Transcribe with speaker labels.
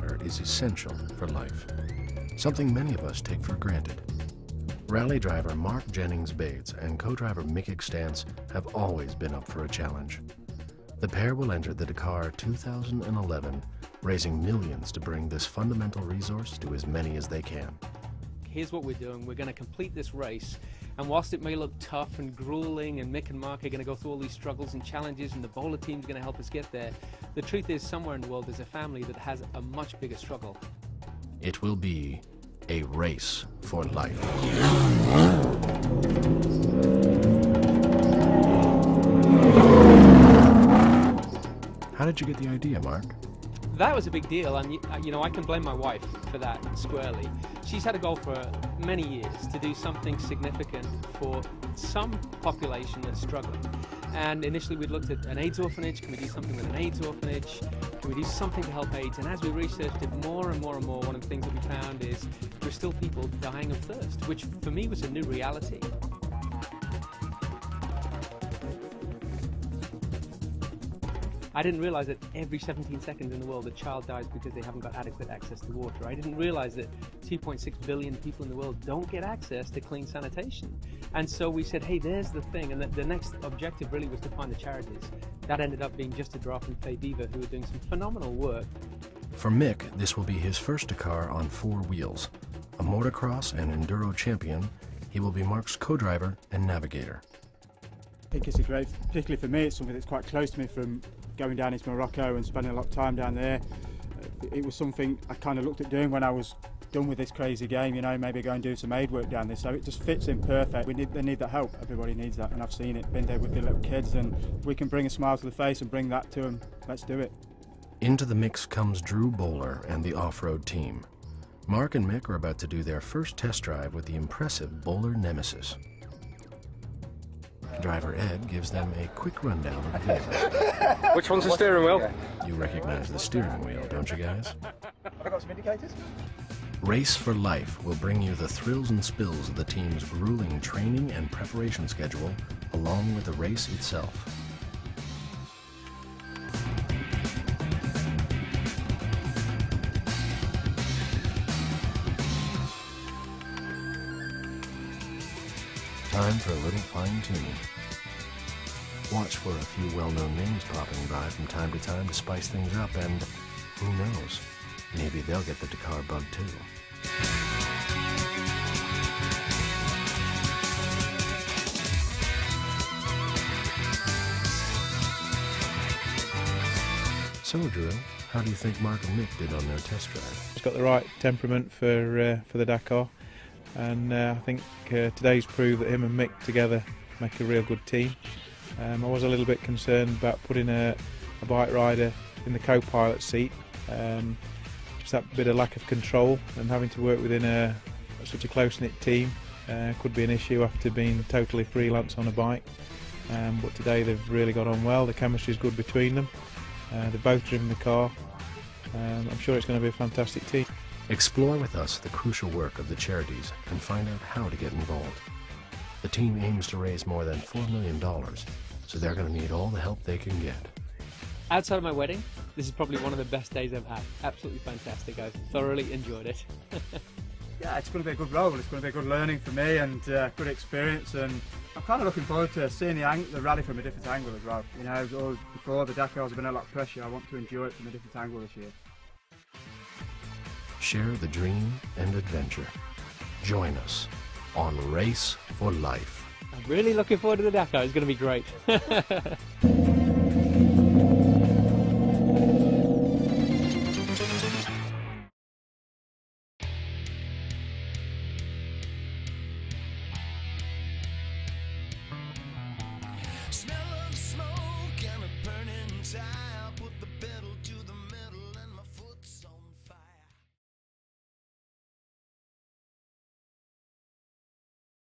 Speaker 1: water is essential for life, something many of us take for granted. Rally driver Mark Jennings-Bates and co-driver Mick Extance have always been up for a challenge. The pair will enter the Dakar 2011, raising millions to bring this fundamental resource to as many as they can.
Speaker 2: Here's what we're doing. We're going to complete this race, and whilst it may look tough and grueling, and Mick and Mark are going to go through all these struggles and challenges, and the bowler team's going to help us get there, the truth is somewhere in the world there's a family that has a much bigger struggle.
Speaker 1: It will be a race for life. How did you get the idea, Mark?
Speaker 2: That was a big deal, and you know, I can blame my wife for that squarely. She's had a goal for many years to do something significant for some population that's struggling. And initially we'd looked at an AIDS orphanage. Can we do something with an AIDS orphanage? Can we do something to help AIDS? And as we researched it more and more and more, one of the things that we found is there are still people dying of thirst, which for me was a new reality. I didn't realize that every 17 seconds in the world a child dies because they haven't got adequate access to water. I didn't realize that 2.6 billion people in the world don't get access to clean sanitation. And so we said, hey, there's the thing. And the next objective really was to find the charities. That ended up being Just a Drop and Faydiva, who are doing some phenomenal work.
Speaker 1: For Mick, this will be his first Dakar on 4 wheels. A motocross and enduro champion, he will be Mark's co-driver and navigator.
Speaker 3: I think it's a great, particularly for me, it's something that's quite close to me from going down into Morocco and spending a lot of time down there. It was something I kind of looked at doing when I was done with this crazy game, you know, maybe go and do some aid work down there. So it just fits in perfect. They need that help. Everybody needs that, and I've seen it, been there with the little kids, and we can bring a smile to the face and bring that to them. Let's do it.
Speaker 1: Into the mix comes Drew Bowler and the off-road team. Mark and Mick are about to do their first test drive with the impressive Bowler Nemesis. Driver Ed gives them a quick rundown of the vehicle.
Speaker 4: Which one's the steering wheel?
Speaker 1: You recognize the steering wheel, don't you guys?
Speaker 4: Have I got some indicators?
Speaker 1: Race for Life will bring you the thrills and spills of the team's grueling training and preparation schedule, along with the race itself. Time for a little fine-tuning. Watch for a few well-known names popping by from time to time to spice things up, and who knows, maybe they'll get the Dakar bug too. So, Drew, how do you think Mark and Mick did on their test drive?
Speaker 5: He's got the right temperament for the Dakar. And I think today's proved that him and Mick together make a real good team. I was a little bit concerned about putting a bike rider in the co-pilot seat. Just that bit of lack of control and having to work within such a close-knit team could be an issue after being totally freelance on a bike. But today they've really got on well. The chemistry is good between them. They've both driven the car. I'm sure it's going to be a fantastic team.
Speaker 1: Explore with us the crucial work of the charities and find out how to get involved. The team aims to raise more than $4 million, so they're going to need all the help they can get.
Speaker 2: Outside of my wedding, this is probably one of the best days I've had. Absolutely fantastic. I've thoroughly enjoyed it.
Speaker 3: Yeah, it's going to be a good role. It's going to be a good learning for me and good experience, and I'm kind of looking forward to seeing the rally from a different angle as well. You know, before the Dakars have been a lot of pressure. I want to enjoy it from a different angle this year.
Speaker 1: Share the dream and adventure. Join us on Race for Life.
Speaker 2: I'm really looking forward to the Dakar. It's going to be great.